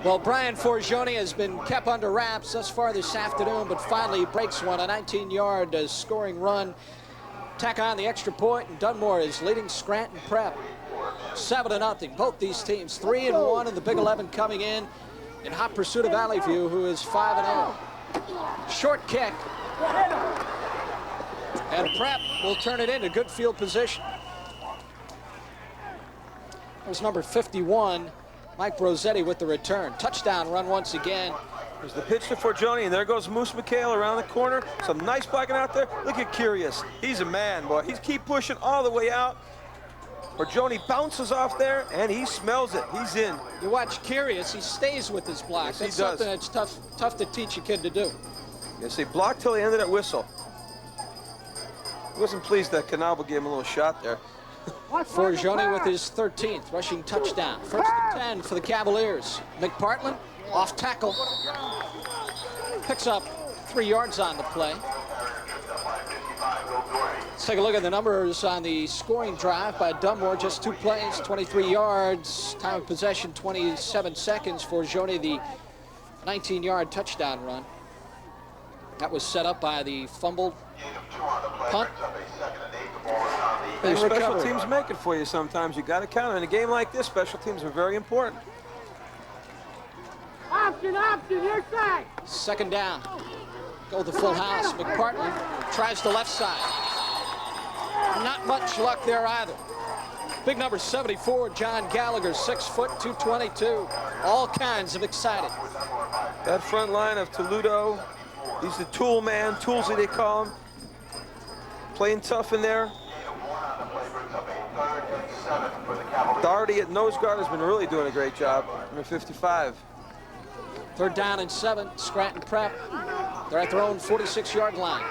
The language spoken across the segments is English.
Well, Brian Forgione has been kept under wraps thus far this afternoon, but finally breaks one, a 19-yard scoring run. Tack on the extra point, and Dunmore is leading Scranton Prep 7-0. Both these teams 3-1 in the Big 11 coming in hot pursuit of Valley View, who is 5-0. Short kick, and Prep will turn it into good field position. There's number 51, Mike Brosetti, with the return. Touchdown run once again. There's the pitch to Forgione, and there goes Moose McHale around the corner. Some nice blocking out there. Look at Curious. He's a man, boy. He's keep pushing all the way out. Forgione bounces off there, and he smells it. He's in. You watch Curious, he stays with his block. Yes, that's he does. Something that's tough to teach a kid to do. Yes, he blocked till the end of that whistle. He wasn't pleased that Canabo gave him a little shot there. Forgione with his 13th rushing touchdown. First and 10 for the Cavaliers. McPartland off tackle. Picks up 3 yards on the play. Let's take a look at the numbers on the scoring drive by Dunmore. Just 2 plays, 23 yards. Time of possession, 27 seconds. Forgione, the 19-yard touchdown run. That was set up by the fumbled punt. Hey, special teams make it for you sometimes. You got to count. In a game like this, special teams are very important. Option, your side. Second down. Go the full house. McPartland tries the left side. Not much luck there either. Big number 74, John Gallagher, 6 foot, 222. All kinds of excited. That front line of Toledo, he's the tool man, Toolsy they call him. Playing tough in there. Doherty at nose guard has been really doing a great job. Number 55. Third down and 7, Scranton Prep. They're at their own 46-yard line.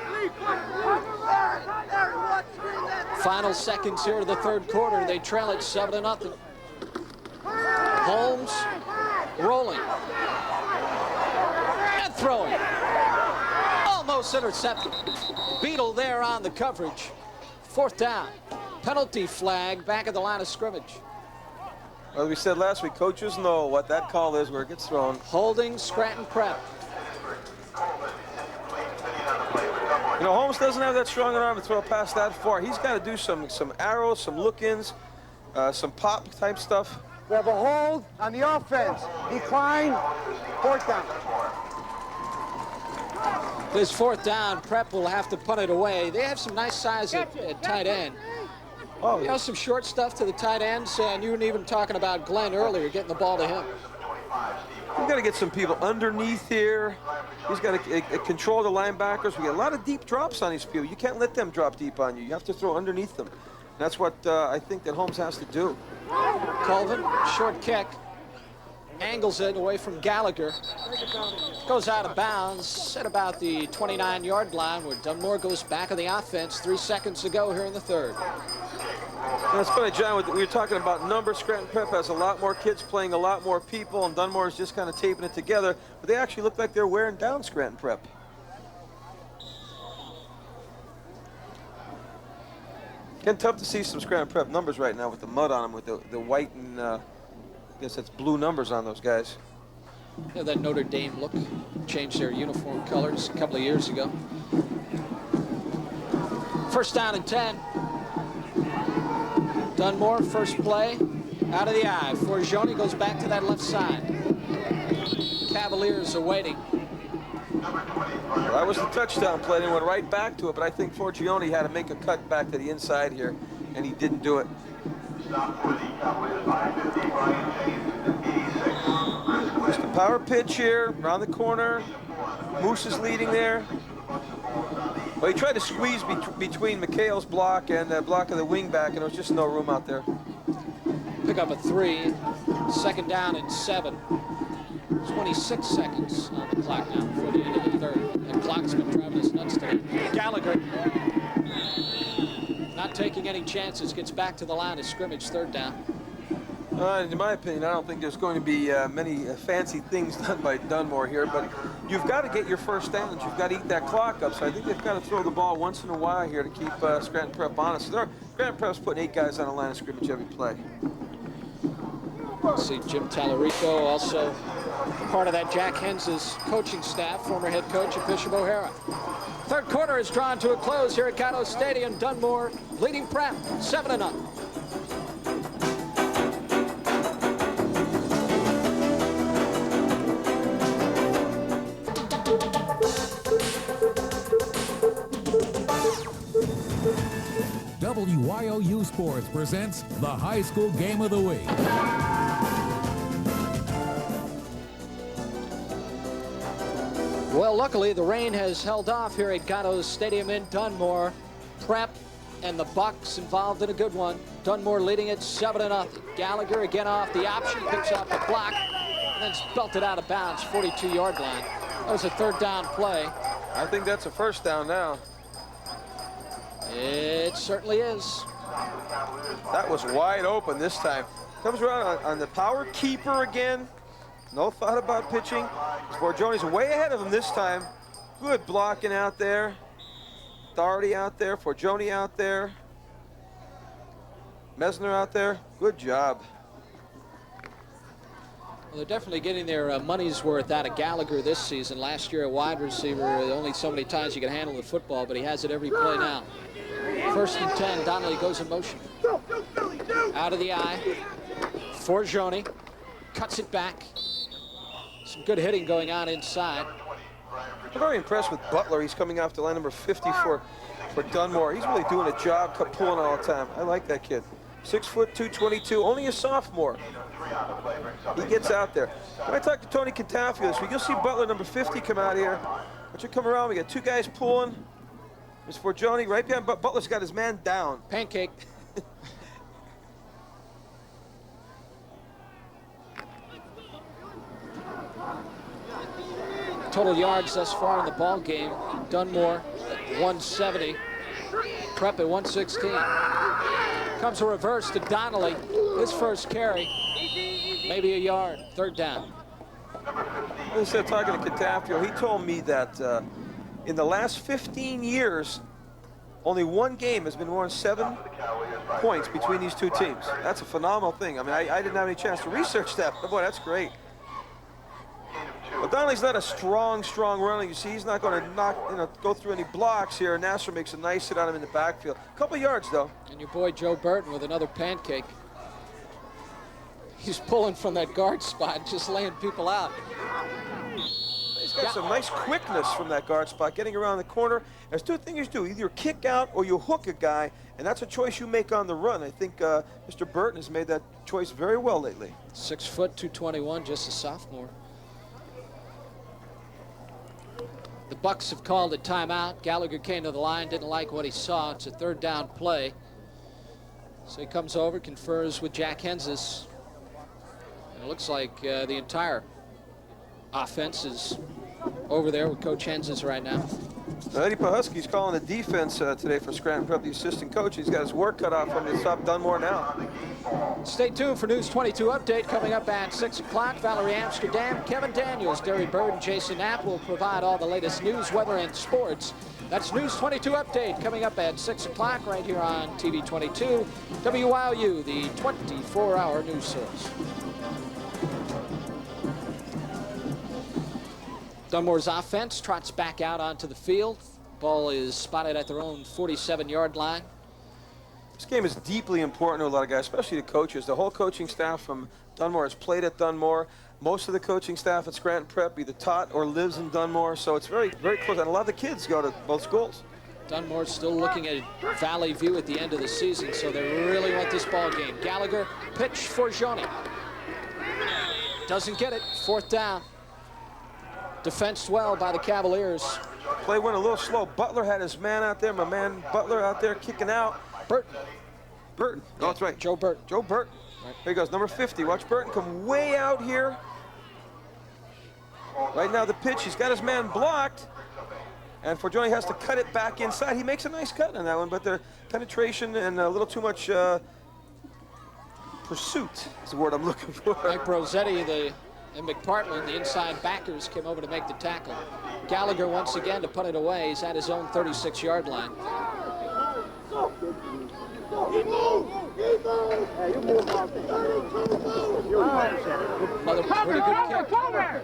Final seconds here of the third quarter. They trail it 7-0. Holmes rolling and throwing. Almost intercepted. Beetle there on the coverage. Fourth down. Penalty flag back at the line of scrimmage. As we said last week, coaches know what that call is where it gets thrown. Holding Scranton Prep. You know, Holmes doesn't have that strong an arm to throw past that far. He's got to do some arrows, some look-ins, some pop-type stuff. We have a hold on the offense. Decline, fourth down. This fourth down, Prep will have to punt it away. They have some nice size at tight end. Oh, You know, some short stuff to the tight ends, and you were even talking about Glenn earlier, getting the ball to him. We've got to get some people underneath here. He's got to control the linebackers. We got a lot of deep drops on these people. You can't let them drop deep on you. You have to throw underneath them. That's what I think that Holmes has to do. Colvin, short kick. Angles it away from Gallagher. Goes out of bounds at about the 29-yard line, where Dunmore goes back on the offense 3 seconds to go here in the third. That's funny, John. We were talking about numbers. Scranton Prep has a lot more kids playing a lot more people, and Dunmore is just kind of taping it together. But they actually look like they're wearing down Scranton Prep. Again, tough to see some Scranton Prep numbers right now with the mud on them, with the white and I guess that's blue numbers on those guys. Yeah, that Notre Dame look. Changed their uniform colors a couple of years ago. First down and 10. Dunmore, first play, out of the eye. Forgione goes back to that left side. Cavaliers are waiting. Well, that was the touchdown play. They went right back to it, but I think Forgione had to make a cut back to the inside here, and he didn't do it. Just a power pitch here, around the corner. Moose is leading there. Well, he tried to squeeze between McHale's block and the block of the wingback, and there was just no room out there. Pick up a 3. Second down and 7. 26 seconds on the clock now before the end of the third. The clock's been driving us nuts today. Gallagher, not taking any chances, gets back to the line of scrimmage, third down. In my opinion, I don't think there's going to be many fancy things done by Dunmore here, but you've got to get your first downs. You've got to eat that clock up, so I think they've got to throw the ball once in a while here to keep Scranton Prep honest. Scranton Prep's putting 8 guys on the line of scrimmage every play. See Jim Tallarico, also part of that Jack Hens's coaching staff, former head coach at Bishop O'Hara. Third quarter is drawn to a close here at Gatto Stadium. Dunmore leading Prep 7-0. WYOU Sports presents the High School Game of the Week. Well, luckily, the rain has held off here at Gatto Stadium in Dunmore. Prep and the Bucks involved in a good one. Dunmore leading it 7-0. Gallagher again off the option, picks up the block, and then belted out of bounds, 42-yard line. That was a third down play. I think that's a first down now. It certainly is. That was wide open this time. Comes around on the power keeper again. No thought about pitching. Sborgioni's way ahead of him this time. Good blocking out there. Doherty out there. Forgioni out there. Mesner out there. Good job. Well, they're definitely getting their money's worth out of Gallagher this season. Last year, a wide receiver, only so many times you can handle the football, but he has it every play now. First and 10, Donnelly goes in motion. Out of the eye. Forgioni cuts it back. Some good hitting going on inside. I'm very impressed with Butler. He's coming off the line number 50 for Dunmore. He's really doing a job pulling all the time. I like that kid. 6 foot 222, only a sophomore. He gets out there. When I talked to Tony Catafio this week, you'll see Butler number 50 come out here. Once you come around, we got two guys pulling. There's Forgioni right behind, but Butler's got his man down. Pancake. Total yards thus far in the ball game. Dunmore at 170. Prep at 116. Comes a reverse to Donnelly. His first carry. Maybe a yard. Third down. I said, talking to Catafio, he told me that in the last 15 years, only one game has been won 7 points between these two teams. That's a phenomenal thing. I mean, I didn't have any chance to research that, but boy, that's great. But Donnelly's not a strong runner. You see, he's not going to go through any blocks here. Nasser makes a nice hit on him in the backfield. A couple yards, though. And your boy Joe Burton with another pancake. He's pulling from that guard spot, just laying people out. He's got some nice quickness from that guard spot, getting around the corner. There's two things you do. Either kick out or you hook a guy, and that's a choice you make on the run. I think Mr. Burton has made that choice very well lately. 6 foot 221, just a sophomore. The Bucks have called a timeout. Gallagher came to the line, didn't like what he saw. It's a third down play. So he comes over, confers with Jack Hens's. And it looks like the entire offense is over there with Coach Hens's right now. Eddie Pahusky's calling the defense today for Scranton Prep, the assistant coach. He's got his work cut out from him to stop Dunmore now. Stay tuned for News 22 update coming up at 6 o'clock. Valerie Amsterdam, Kevin Daniels, Derry Bird, and Jason Knapp will provide all the latest news, weather, and sports. That's News 22 update coming up at 6 o'clock right here on TV-22. WYOU, the 24-hour news source. Dunmore's offense trots back out onto the field. Ball is spotted at their own 47-yard line. This game is deeply important to a lot of guys, especially the coaches. The whole coaching staff from Dunmore has played at Dunmore. Most of the coaching staff at Scranton Prep either taught or lives in Dunmore, so it's very, very close. And a lot of the kids go to both schools. Dunmore's still looking at Valley View at the end of the season, so they really want this ball game. Gallagher, pitch for Forgioni. Doesn't get it. Fourth down. Defensed well by the Cavaliers. Play went a little slow. Butler had his man out there. My man Butler out there kicking out. Burton. Burton. Oh, that's right. Joe Burton. Joe Burton. Right. Here he goes, number 50. Watch Burton come way out here. Right now the pitch. He's got his man blocked. And Forgioni has to cut it back inside. He makes a nice cut on that one, but the penetration and a little too much pursuit is the word I'm looking for. Mike Brosetti and McPartland, the inside backers, came over to make the tackle. Gallagher once again to put it away. He's at his own 36-yard line. Another pretty good kick. Cover!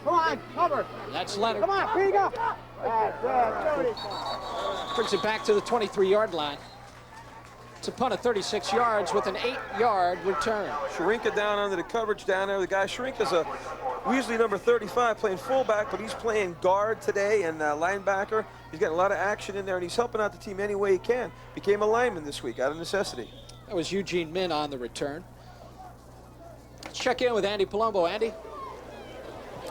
Come on, cover! That's Leonard. Come on, here you go! Brings it back to the 23-yard line. It's a punt of 36 yards with an 8-yard return. Sharinka down under the coverage down there. The guy, Sharinka's a Weasley number 35, playing fullback, but he's playing guard today and linebacker. He's got a lot of action in there, and he's helping out the team any way he can. Became a lineman this week out of necessity. That was Eugene Min on the return. Let's check in with Andy Palumbo. Andy?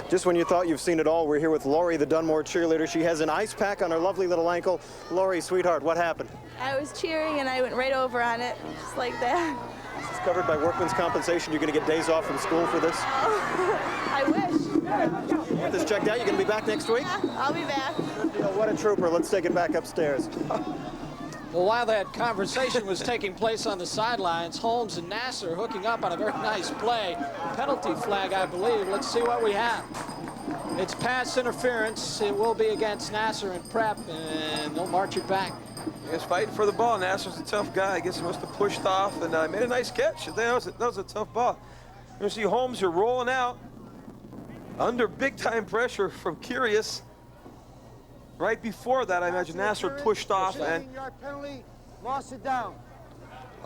Just when you thought you've seen it all, we're here with Lori, the Dunmore cheerleader. She has an ice pack on her lovely little ankle. Lori, sweetheart, what happened? I was cheering and I went right over on it, just like that. This is covered by workman's compensation. You're going to get days off from school for this? I wish. Get this checked out. You're going to be back next week? Yeah, I'll be back. What a trooper. Let's take it back upstairs. Well, while that conversation was taking place on the sidelines, Holmes and Nasser hooking up on a very nice play. Penalty flag, I believe. Let's see what we have. It's pass interference. It will be against Nasser and Prep, and they'll march it back. He's fighting for the ball. Nasser's a tough guy. I guess he must have pushed off and made a nice catch. That was a tough ball. You see Holmes here rolling out under big-time pressure from Curious. Right before that, I imagine Nasser pushed off and penalty, lost it down.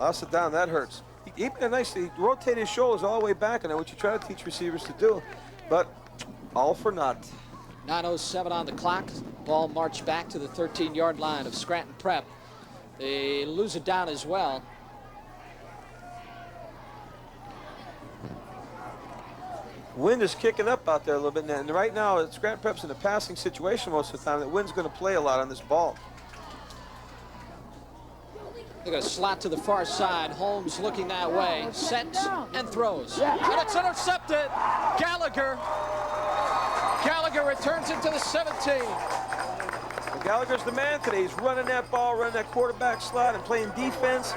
Lost it down. That hurts. He made a nice. He rotated his shoulders all the way back, and that's what you try to teach receivers to do. But all for naught. 9:07 on the clock. Ball marched back to the 13-yard line of Scranton Prep. They lose it down as well. Wind is kicking up out there a little bit, and right now Scranton Prep's in a passing situation most of the time. That wind's going to play a lot on this ball. They're going to slot to the far side. Holmes looking that way. Sets and throws. And it's intercepted. Gallagher returns it to the 17. Well, Gallagher's the man today. He's running that ball, running that quarterback slot, and playing defense.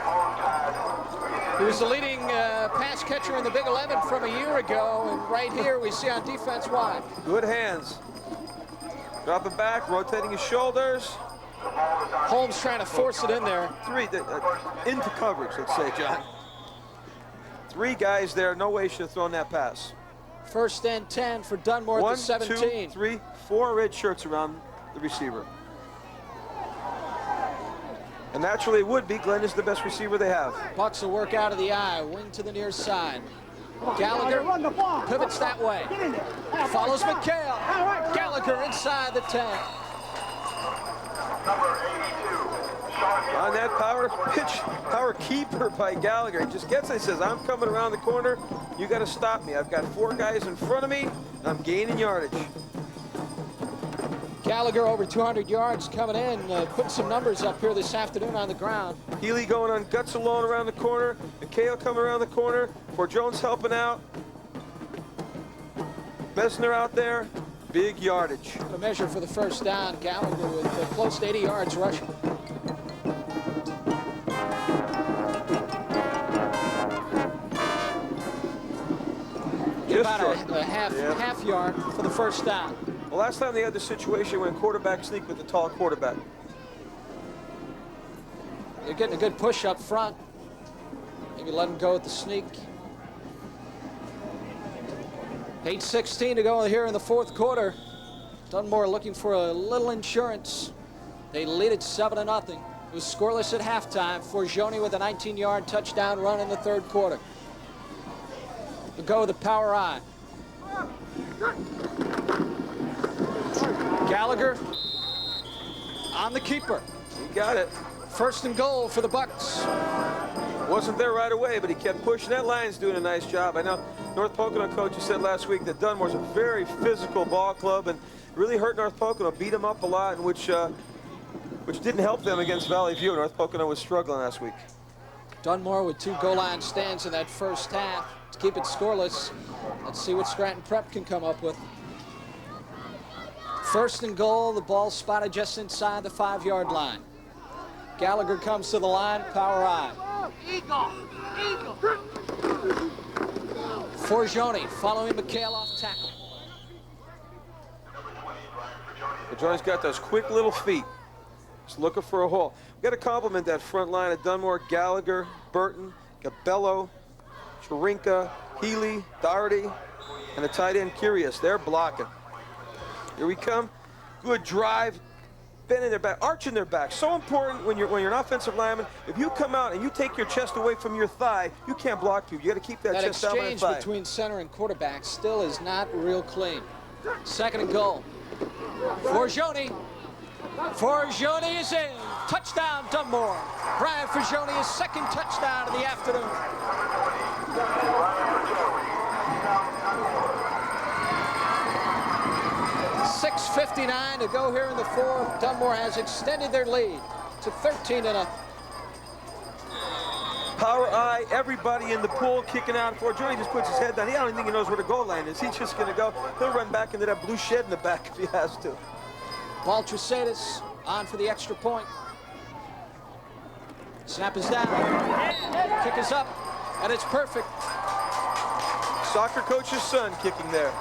He was the leading pass catcher in the Big 11 from a year ago, and right here we see on defense why. Good hands. Dropping back, rotating his shoulders. Holmes trying to force it in there. Into coverage, let's say, John. Three guys there, no way he should have thrown that pass. First and 10 for Dunmore at the 17. 1, 2, 3, 4 red shirts around the receiver. And naturally it would be. Glenn is the best receiver they have. Bucks will work out of the eye, wing to the near side. Gallagher pivots that way. Follows McHale. Gallagher inside the 10. On that power keeper by Gallagher. He just gets it, he says, I'm coming around the corner. You got to stop me. I've got 4 guys in front of me, and I'm gaining yardage. Gallagher over 200 yards coming in, putting some numbers up here this afternoon on the ground. Healy going on guts alone around the corner. McHale coming around the corner. For Jones helping out. Messner out there. Big yardage. A measure for the first down. Gallagher with close to 80 yards rushing. About a half yard for the first down. Well, last time they had the situation when quarterback sneak with the tall quarterback. They're getting a good push up front. Maybe let him go with the sneak. 8:16 to go here in the fourth quarter. Dunmore looking for a little insurance. They lead it 7-0. It was scoreless at halftime. Forgione with a 19-yard touchdown run in the third quarter. We'll go with the power eye. Gallagher on the keeper. He got it. First and goal for the Bucks. Wasn't there right away, but he kept pushing. That line's doing a nice job. I know North Pocono coach said last week that Dunmore's a very physical ball club and really hurt North Pocono, beat them up a lot, which didn't help them against Valley View. North Pocono was struggling last week. Dunmore with 2 goal line stands in that first half to keep it scoreless. Let's see what Scranton Prep can come up with. First and goal, the ball spotted just inside the 5-yard line. Gallagher comes to the line, power eye. Forgione following McHale off tackle. Johnny's got those quick little feet. Just looking for a hole. We've got to compliment that front line of Dunmore, Gallagher, Burton. Bello, Chirinka, Healy, Doherty, and the tight end Curious. They're blocking. Here we come. Good drive. Bending their back, arching their back. So important when you're an offensive lineman. If you come out and you take your chest away from your thigh, you can't block people. You got to keep that chest out on the thigh. That exchange between center and quarterback still is not real clean. 2nd and goal. Forgione. Forgione is in. Touchdown, Dunmore. Brian Forgione, his 2nd touchdown of the afternoon. 6:59 to go here in the 4th. Dunmore has extended their lead to 13-0. Power I, everybody in the pool kicking out. Forgione just puts his head down. I don't think he knows where the goal line is. He's just going to go. He'll run back into that blue shed in the back if he has to. Baltrisadis on for the extra point. Snap is down. Kick is up, and it's perfect. Soccer coach's son kicking there.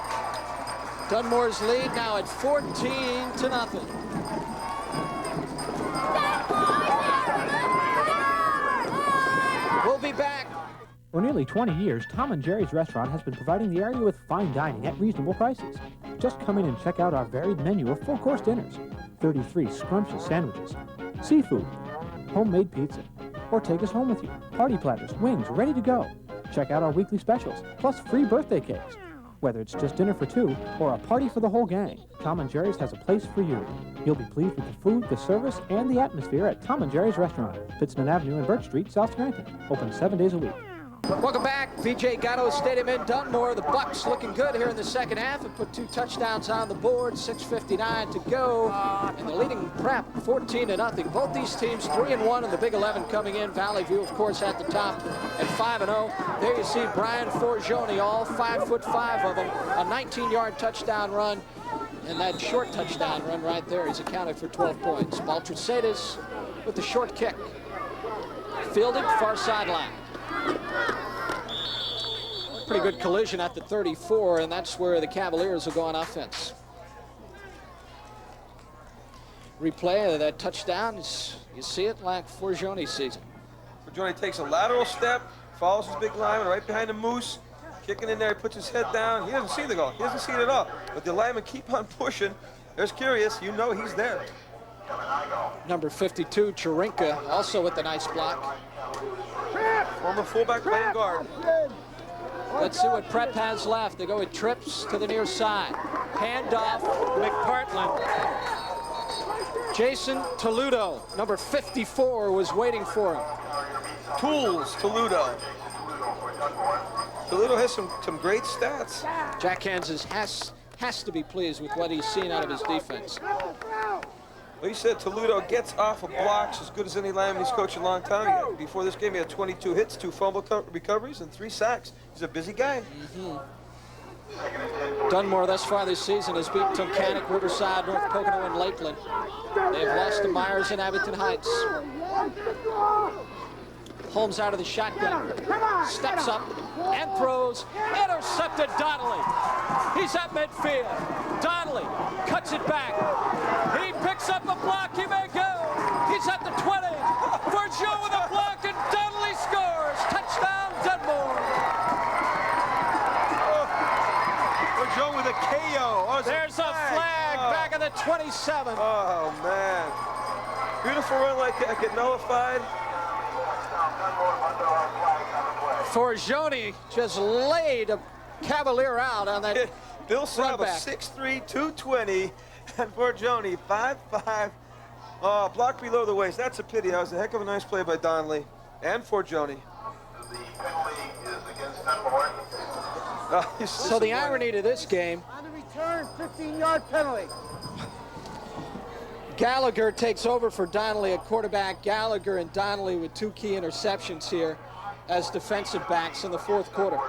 Dunmore's lead now at 14-0. We'll be back. For nearly 20 years, Tom and Jerry's restaurant has been providing the area with fine dining at reasonable prices. Just come in and check out our varied menu of full-course dinners, 33 scrumptious sandwiches, seafood, homemade pizza, or take us home with you. Party platters, wings, ready to go. Check out our weekly specials, plus free birthday cakes. Whether it's just dinner for 2 or a party for the whole gang, Tom and Jerry's has a place for you. You'll be pleased with the food, the service, and the atmosphere at Tom and Jerry's Restaurant, Pittston Avenue and Birch Street, South Scranton. Open 7 days a week. Welcome back. VJ Gatto Stadium in Dunmore. The Bucks looking good here in the 2nd half and put 2 touchdowns on the board. 6:59 to go. And the leading Prep 14-0. Both these teams 3-1 in the Big 11 coming in. Valley View, of course, at the top at 5-0. There you see Brian Forgione, all 5'5" of them. A 19-yard touchdown run. And that short touchdown run right there, he's accounted for 12 points. Baltrisadis with the short kick. Fielded far sideline. Pretty good collision at the 34, and that's where the Cavaliers will go on offense. Replay of that touchdown, you see it like Forgione sees it. Forgione takes a lateral step, follows his big lineman right behind the Moose, kicking in there, he puts his head down. He doesn't see the goal, he doesn't see it at all. But the linemen keep on pushing. There's Curious, you know he's there. Number 52, Chirinka, also with a nice block. Former fullback playing guard. Let's see what Prep has left. They go with trips to the near side. Handoff, McPartland. Jason Toludo, number 54, was waiting for him. Tools, Toludo. Toludo has some great stats. Jack Kansas has to be pleased with what he's seen out of his defense. Well, he said Toludo gets off of blocks as good as any lineman he's coached a long time. Before this game, he had 22 hits, 2 fumble recoveries, and 3 sacks. He's a busy guy. Dunmore thus far this season has beaten Tunkhannock, Riverside, North Pocono, and Lakeland. They have lost to Myers and Abington Heights. Holmes out of the shotgun, steps up and throws, intercepted Donnelly. He's at midfield. Donnelly cuts it back. He picks up a block, he may go. He's at the 20. Forgione with a block and Donnelly scores. Touchdown, Dunmore. Forgione with a KO. Oh, there's a flag back at the 27. Oh, man. Beautiful run like that, get nullified. Forgione just laid a Cavalier out on that. Bill Saba, 6'3", 220, and Forgione, 5'5". Oh, block below the waist. That's a pity. That was a heck of a nice play by Donnelly and Forgione. So the irony to this game. On the return, 15-yard penalty. Gallagher takes over for Donnelly at quarterback. Gallagher and Donnelly with 2 key interceptions here as defensive backs in the 4th quarter.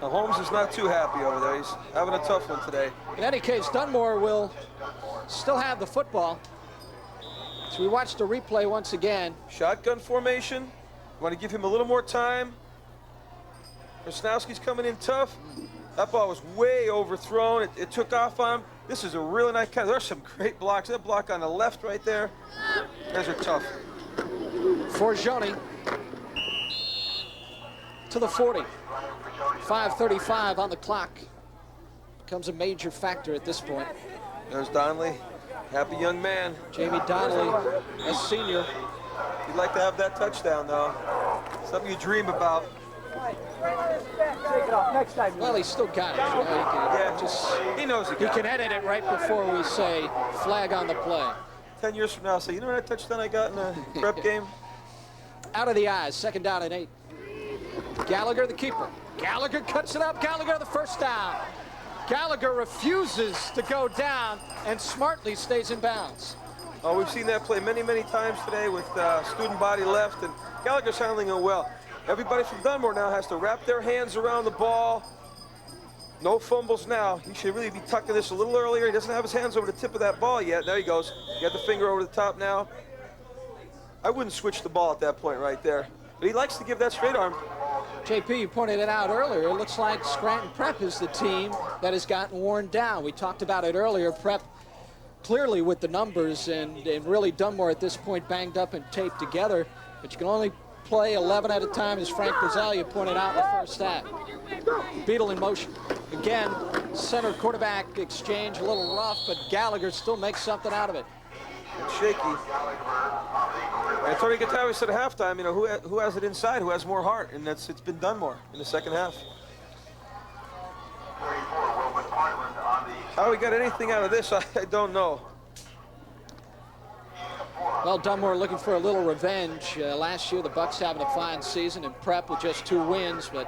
Now, Holmes is not too happy over there. He's having a tough one today. In any case, Dunmore will still have the football. So we watched the replay once again. Shotgun formation. Want to give him a little more time. Krasnowski's coming in tough. That ball was way overthrown. It took off on him. This is a really nice kind. There's some great blocks. That block on the left right there. Those are tough. Forgione to the 40. 5:35 on the clock. Becomes a major factor at this point. There's Donnelly, happy young man. Jamie Donnelly, a senior. You'd like to have that touchdown, though. Something you dream about. Take it off next time. Well, he's still got it. You know, He knows he got can it. edit it right before we say flag on the play. 10 years from now, say, you know that touchdown I got in the prep game? Out of the eyes, 2nd down and 8. Gallagher, the keeper. Gallagher cuts it up. Gallagher, the first down. Gallagher refuses to go down and smartly stays in bounds. Oh, we've seen that play many, many times today with student body left, and Gallagher's handling it well. Everybody from Dunmore now has to wrap their hands around the ball. No fumbles now. He should really be tucking this a little earlier. He doesn't have his hands over the tip of that ball yet. There he goes. Got the finger over the top now. I wouldn't switch the ball at that point right there. But he likes to give that straight arm. JP, you pointed it out earlier. It looks like Scranton Prep is the team that has gotten worn down. We talked about it earlier. Prep clearly with the numbers, and really Dunmore at this point banged up and taped together. But you can only play 11 at a time, as Frank Bazzalia pointed out in the first half. Beadle in motion. Again, center quarterback exchange, a little rough, but Gallagher still makes something out of it. It's shaky. And Tony Guttavi said at halftime, you know, who has it inside, who has more heart, and it's been Dunmore in the second half. How we got anything out of this, I don't know. Well, Dunmore looking for a little revenge. Last year, the Bucks having a fine season, and Prep with just 2 wins, but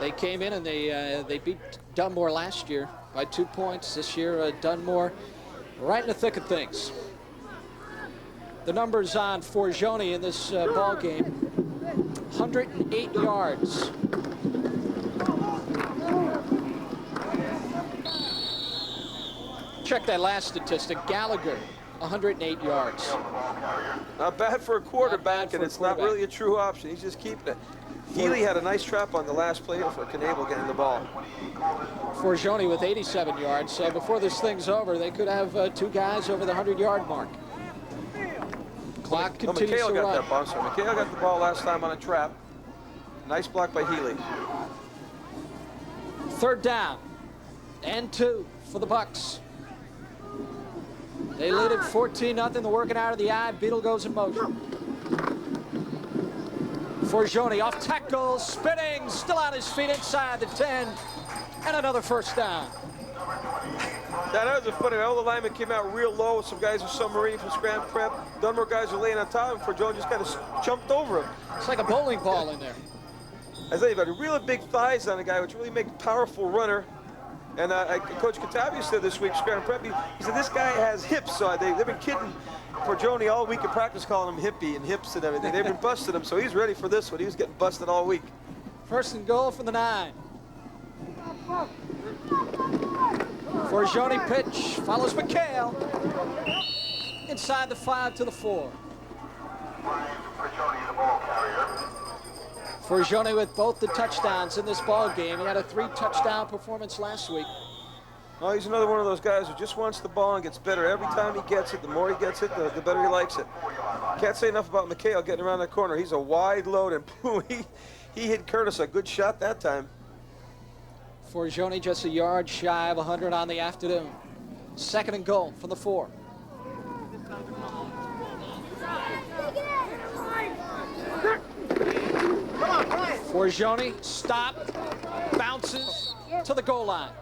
they came in and they beat Dunmore last year by 2 points. This year, Dunmore right in the thick of things. The numbers on Forgione in this ball game: 108 yards. Check that last statistic. Gallagher, 108 yards. Not bad for a quarterback, and it's not really a true option. He's just keeping it. Healy had a nice trap on the last play for Knable getting the ball. Forgione with 87 yards. Before this thing's over, they could have 2 guys over the 100-yard mark. Clock continues to run. McHale got that ball. So McHale got the ball last time on a trap. Nice block by Healy. 3rd down and 2 for the Bucks. They lead it 14-0. They're working out of the eye. Beadle goes in motion. Forgione off tackle, spinning, still on his feet inside the 10, and another first down. That was a funny. All the linemen came out real low. Some guys are submarine from Scranton Prep. Dunmore guys are laying on top of him. Forgione just kind of jumped over him. It's like a bowling ball in there. I tell you, got really big thighs on a guy, which really makes a powerful runner. And Coach Guttavi said this week, Scranton Prep, he said this guy has hips. So they've been kidding Forgione all week in practice, calling him hippie and hips and everything. They've been busting him, so he's ready for this one. He was getting busted all week. 1st and goal from the 9. Forgione pitch, follows McHale. Inside the 5 to the 4. Forgione with both the touchdowns in this ball game. He had a 3-touchdown performance last week. Oh, he's another one of those guys who just wants the ball and gets better every time he gets it. The more he gets it, the better he likes it. Can't say enough about McHale getting around that corner. He's a wide load, and boom, he hit Curtis a good shot that time. Forgione just a yard shy of 100 on the afternoon. 2nd and goal from the 4. Forgione, stop, bounces to the goal line.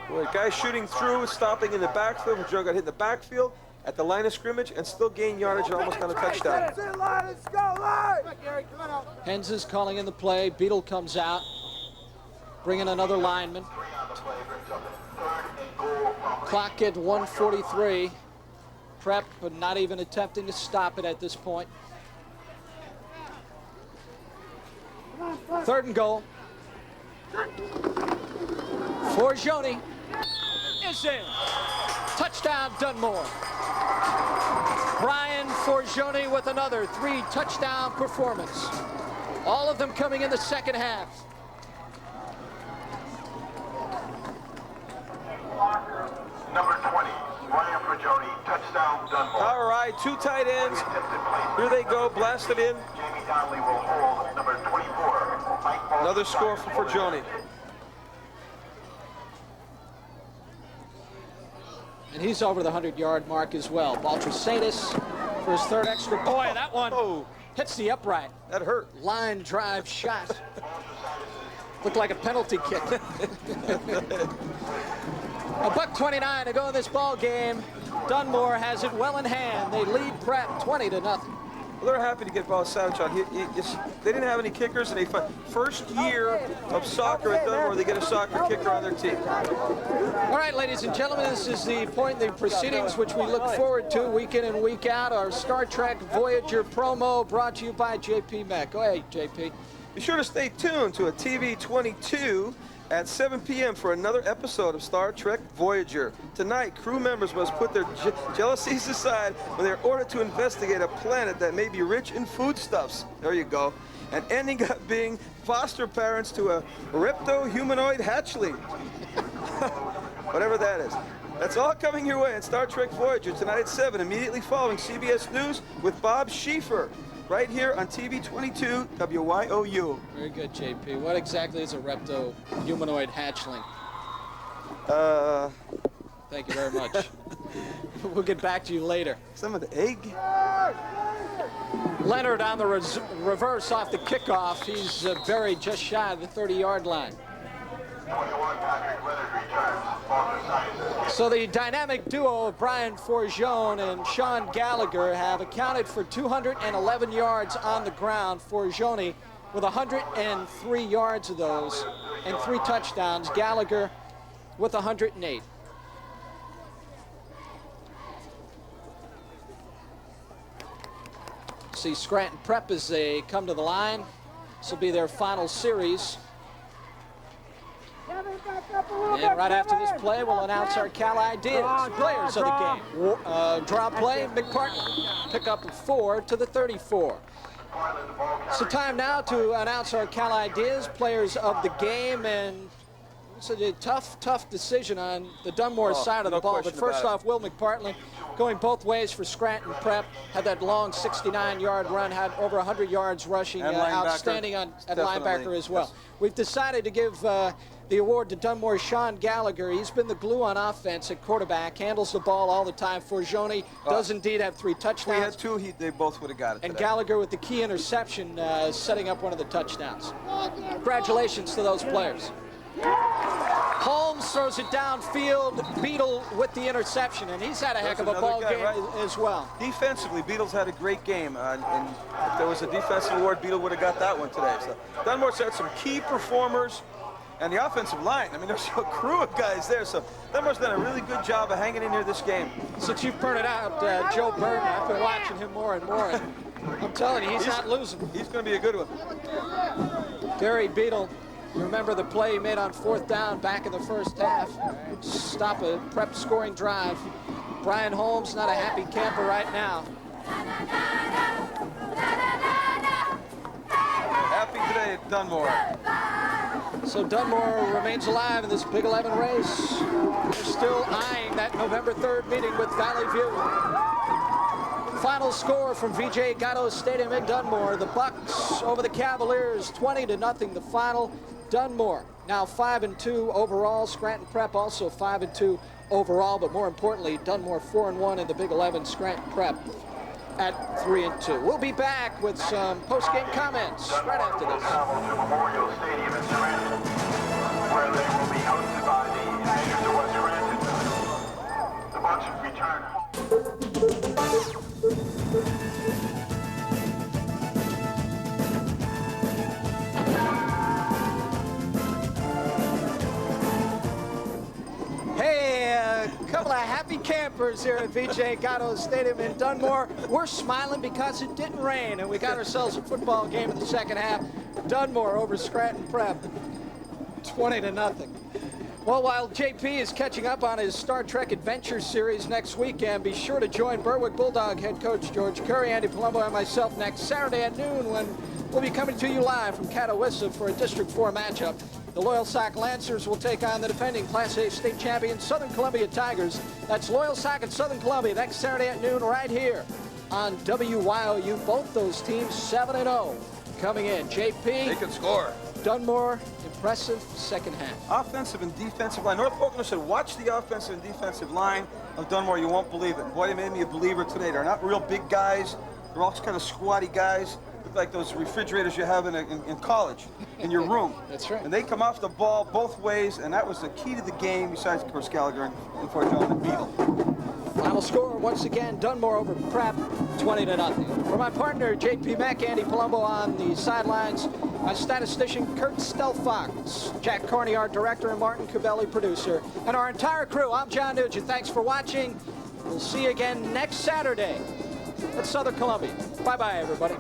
Boy, guy shooting through, stopping in the backfield. Forgione got hit in the backfield at the line of scrimmage and still gained yardage and almost got a touchdown. Hens is calling in the play. Beadle comes out, bringing another lineman. Clock at 1:43. Prep, but not even attempting to stop it at this point. 3rd and goal. Forgione is in. Touchdown, Dunmore. Brian Forgione with another 3-touchdown performance. All of them coming in the second half. Number 20, Brian Forgione, touchdown, Dunmore. All right, 2 tight ends. Here they go, blasted in. Jamie Donnelly will hold number Another score for Joni. And he's over the 100-yard mark as well. Baltrosatis for his third extra. Boy, that one hits the upright. That hurt. Line drive shot. Looked like a penalty kick. $1:29 to go in this ball game. Dunmore has it well in hand. They lead Prep 20-0. Well, they're happy to get Baltrosatis on. They didn't have any kickers, and first year of soccer at Dunmore, they get a soccer kicker on their team. All right, ladies and gentlemen, this is the point in the proceedings which we look forward to week in and week out. Our Star Trek Voyager promo brought to you by JP Mack. Go ahead, JP. Be sure to stay tuned to a TV-22 at 7 p.m. for another episode of Star Trek Voyager. Tonight, crew members must put their jealousies aside when they're ordered to investigate a planet that may be rich in foodstuffs. There you go. And ending up being foster parents to a repto-humanoid hatchling. Whatever that is. That's all coming your way in Star Trek Voyager tonight at 7, immediately following CBS News with Bob Schieffer, right here on TV-22 WYOU. Very good, JP. What exactly is a repto-humanoid hatchling? Thank you very much. We'll get back to you later. Some of the egg. Leonard on the reverse off the kickoff. He's buried just shy of the 30-yard line. So the dynamic duo of Brian Forgione and Sean Gallagher have accounted for 211 yards on the ground. Forgione with 103 yards of those and 3 touchdowns. Gallagher with 108. See Scranton Prep as they come to the line. This will be their final series. And right after this play, we'll announce our Cal Ideas, players of the game. Draw play, McPartland, pick up 4 to the 34. So time now to announce our Cal Ideas, players of the game, and it's a tough decision on the Dunmore side of the ball. But first off, Will McPartland going both ways for Scranton Prep, had that long 69-yard run, had over 100 yards rushing, outstanding at linebacker as well. Yes. We've decided to give the award to Dunmore's Sean Gallagher. He's been the glue on offense at quarterback, handles the ball all the time. Forgione does indeed have 3 touchdowns. If we had 2, they both would have got it And today. Gallagher with the key interception, setting up one of the touchdowns. Congratulations to those players. Holmes throws it downfield. Beadle with the interception, and he's had a heck of a ball game as well. Defensively, Beadle's had a great game, and if there was a defensive award, Beadle would have got that one today. So Dunmore's had some key performers, and the offensive line. I mean, there's a crew of guys there, so Dunmore's done a really good job of hanging in here this game. Since you've pointed out Joe Burton, I've been watching him more and more, and I'm telling you, he's not losing. He's going to be a good one. Gary Beadle. You remember the play he made on 4th down back in the first half. Stop a Prep scoring drive. Brian Holmes not a happy camper right now. Happy today at Dunmore. So Dunmore remains alive in this Big 11 race. They're still eyeing that November 3rd meeting with Valley View. Final score from VJ Gatto Stadium in Dunmore. The Bucks over the Cavaliers, 20-0 the final. Dunmore now 5-2 overall. Scranton Prep also 5-2 overall, but more importantly, Dunmore 4-1 in the Big 11. Scranton Prep at 3-2. We'll be back with some post-game comments right after this. Memorial Stadium in Scranton, where they will be hosted by the Invaders of West Scranton. The Bucks return home. Hey, a couple of happy campers here at VJ Gatto Stadium in Dunmore. We're smiling because it didn't rain, and we got ourselves a football game in the second half. Dunmore over Scranton Prep, 20-0. Well, while JP is catching up on his Star Trek Adventure series next weekend, be sure to join Berwick Bulldog head coach George Curry, Andy Palumbo, and myself next Saturday at noon when we'll be coming to you live from Catawissa for a District 4 matchup. The Loyal Sock Lancers will take on the defending Class A state champion Southern Columbia Tigers. That's Loyal Sock and Southern Columbia next Saturday at noon right here on WYOU. Both those teams 7-0 coming in. JP. They can score. Dunmore, impressive second half. Offensive and defensive line. North Pocono said, watch the offensive and defensive line of Dunmore. You won't believe it. Boy, they made me a believer today. They're not real big guys. They're all kind of squatty guys. Look like those refrigerators you have in college, in your room. That's right. And they come off the ball both ways, and that was the key to the game, besides, of course, Gallagher and Fort John and Beetle. Final score, once again, Dunmore over Prep, 20-0. For my partner, J.P. Mack, Andy Palumbo on the sidelines, my statistician, Kurt Stelfox, Jack Corney, our director, and Martin Cabelli, producer, and our entire crew. I'm John Nugent. Thanks for watching. We'll see you again next Saturday at Southern Columbia. Bye-bye, everybody.